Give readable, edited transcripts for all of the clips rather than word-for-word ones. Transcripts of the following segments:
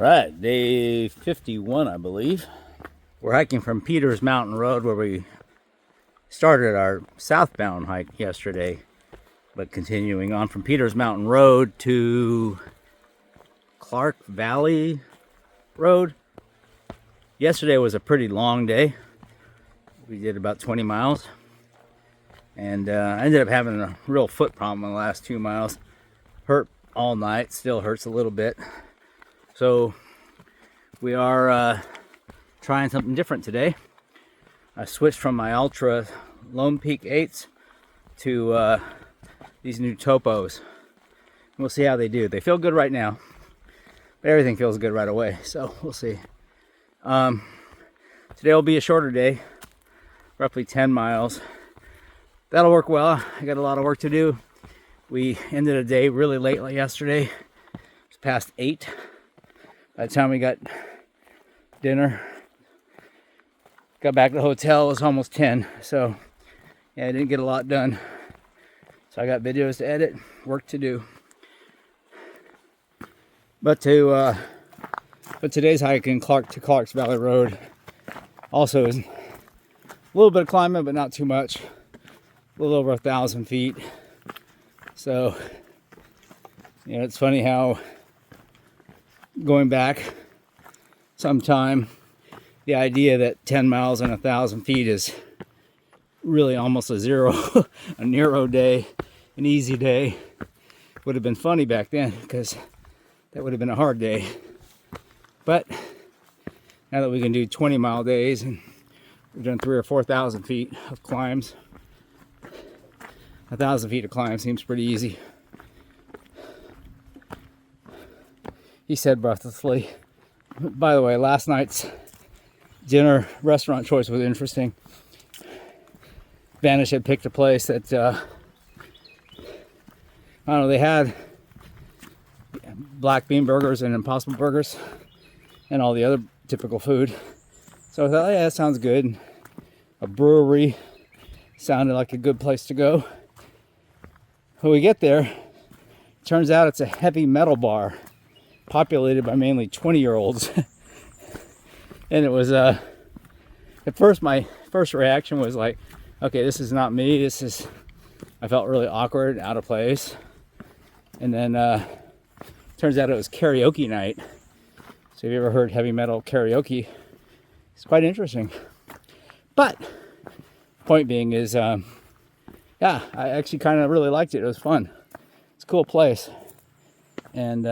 Right, day 51, I believe. We're hiking from Peters Mountain Road, where we started our southbound hike yesterday, but continuing on from Peters Mountain Road to Clark Valley Road. Yesterday was a pretty long day. We did about 20 miles, and I ended up having a real foot problem in the last 2 miles. Hurt all night, still hurts a little bit. So we are trying something different today. I switched from my Ultra Lone Peak 8s to these new Topos. We'll see how they do. They feel good right now, but everything feels good right away, so we'll see. Today will be a shorter day, roughly 10 miles. That'll work well. I got a lot of work to do. We ended the day really late yesterday. It's past 8. By the time we got dinner, got back to the hotel, it was almost 10. So yeah, I didn't get a lot done. So I got videos to edit, work to do. But today's hike in Clark's Valley Road also is a little bit of climbing, but not too much. A little over 1,000 feet. So, you know, it's funny how going back sometime, the idea that 10 miles and 1,000 feet is really almost a zero, a narrow day, an easy day, would have been funny back then, because that would have been a hard day. But now that we can do 20-mile days and we've done 3,000 or 4,000 feet of climbs, 1,000 feet of climb seems pretty easy. He said breathlessly. By the way, last night's dinner restaurant choice was interesting. Vanish had picked a place that, I don't know, they had black bean burgers and Impossible burgers and all the other typical food. So I thought, oh, yeah, that sounds good. A brewery sounded like a good place to go. When we get there, turns out it's a heavy metal bar populated by mainly 20-year-olds. And it was, at first, my first reaction was like, okay, this is not me. I felt really awkward, out of place. And then, turns out it was karaoke night. So if you ever heard heavy metal karaoke, it's quite interesting. But, point being is, yeah, I actually kind of really liked it. It was fun. It's a cool place. And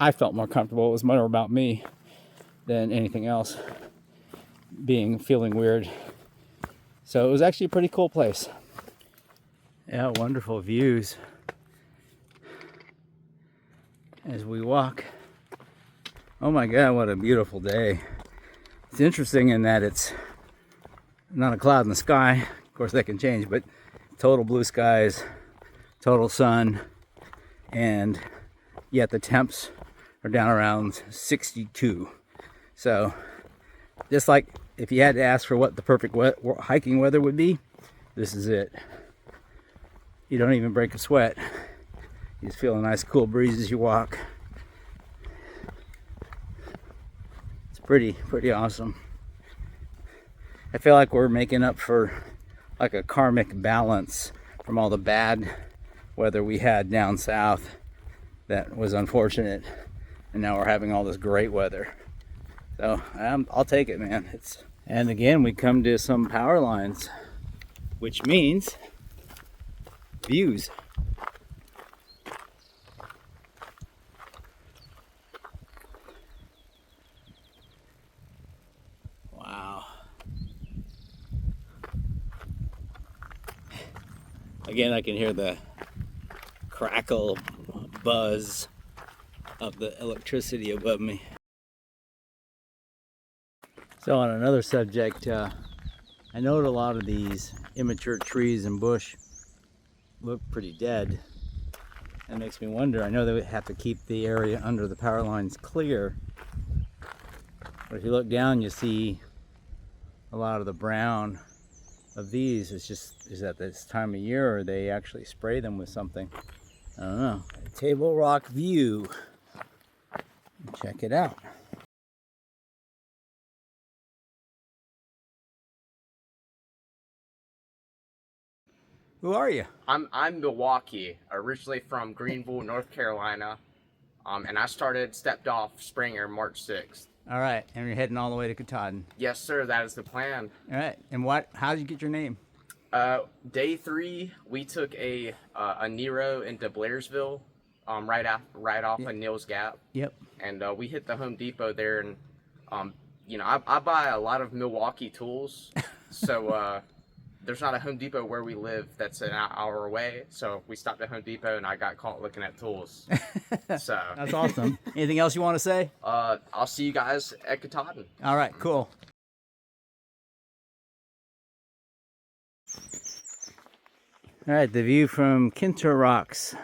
I felt more comfortable. It was more about me than anything else, feeling weird. So it was actually a pretty cool place. Yeah, wonderful views as we walk. Oh my God, what a beautiful day. It's interesting in that it's not a cloud in the sky. Of course, that can change, but total blue skies, total sun, and yet the temps are down around 62. So just like if you had to ask for what the perfect hiking weather would be, this is it. You don't even break a sweat. You just feel a nice cool breeze as you walk. It's pretty awesome. I feel like we're making up for like a karmic balance from all the bad weather we had down south that was unfortunate, and now we're having all this great weather. So I'll take it, man. And again, we come to some power lines, which means views. Wow. Again, I can hear the crackle, buzz of the electricity above me. So on another subject, I note a lot of these immature trees and bush look pretty dead. That makes me wonder. I know they would have to keep the area under the power lines clear, but if you look down, you see a lot of the brown of these. Is that this time of year, or they actually spray them with something? I don't know. Table Rock view. Check it out. Who are you? I'm Milwaukee, originally from Greenville, North Carolina, and I stepped off Springer March 6th. All right, and you're heading all the way to Katahdin. Yes, sir, that is the plan. All right, and how did you get your name? Day 3, we took a Nero into Blairsville, right off of Neal's Gap. Yep. And we hit the Home Depot there, and I buy a lot of Milwaukee tools, so there's not a Home Depot where we live that's an hour away, so we stopped at Home Depot and I got caught looking at tools. So That's awesome. Anything else you want to say? I'll see you guys at Katahdin. All right, cool. All right, the view from Kinter Rocks.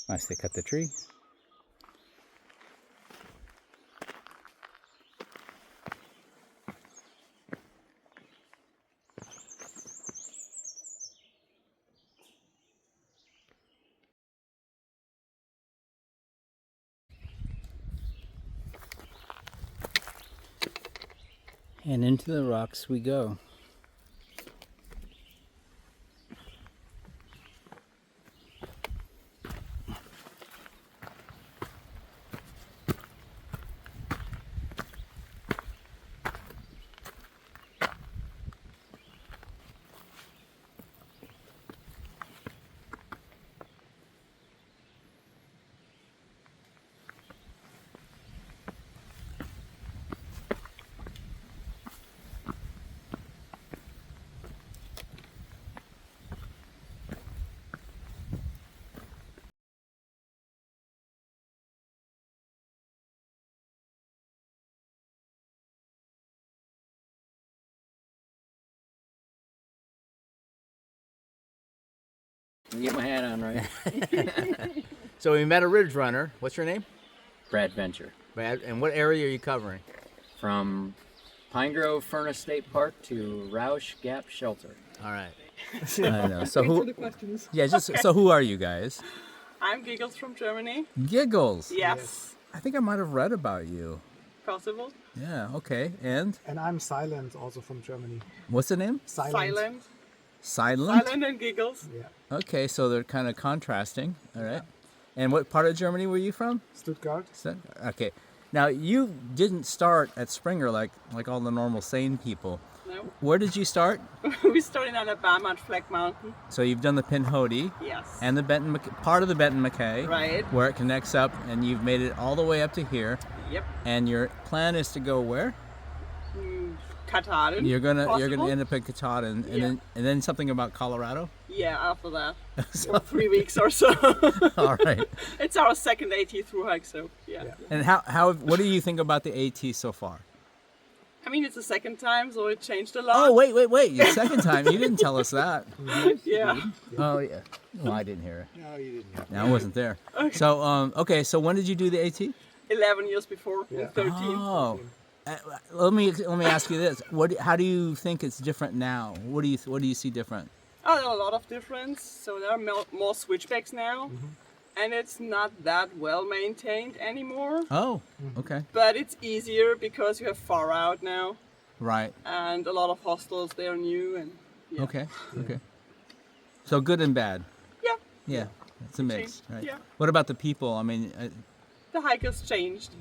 Nice, they cut the tree. And into the rocks we go. Get my hat on right. So we met a ridge runner. What's your name? Brad Venture. Brad. And what area are you covering? From Pine Grove Furnace State Park to Roush Gap Shelter. All right. I know. So who? The questions. Yeah. Just so who are you guys? I'm Giggles from Germany. Giggles. Yes. I think I might have read about you. Possible. Yeah. Okay. And And I'm Silent, also from Germany. what's the name? Silent. Silent. Silent and Giggles. Yeah. Okay, so they're kind of contrasting. All right. And what part of Germany were you from? Stuttgart. Okay. Now you didn't start at Springer like all the normal sane people. No. Where did you start? We started in Alabama at Flag Mountain. So you've done the Pinhoti Yes. and the part of the Benton McKay, Right. where it connects up, and you've made it all the way up to here. Yep. And your plan is to go where? Katahdin. You're gonna Possible. end up in Katahdin, and then something about Colorado. Yeah, after that. So- For 3 weeks or so. All right. It's our second AT Thru Hike, so yeah. And what do you think about the AT so far? I mean, it's the second time, so it changed a lot. Oh, wait. Your second time. You didn't tell us that. Yeah. Oh, yeah. Well, I didn't hear it. No, you didn't. No, I wasn't there. Okay. So, okay. So when did you do the AT? 11 years before, Yeah. 13. Oh. Let me ask you this. How do you think it's different now? What do you see different? Oh, there are a lot of difference. So there are more switchbacks now. And it's not that well maintained anymore. Oh, okay. But it's easier because you have far out now. Right. And a lot of hostels, they are new. And yeah. Okay. So good and bad. Yeah, Yeah. It's a mix, Changed, right? yeah. What about the people? I mean, the hikers changed.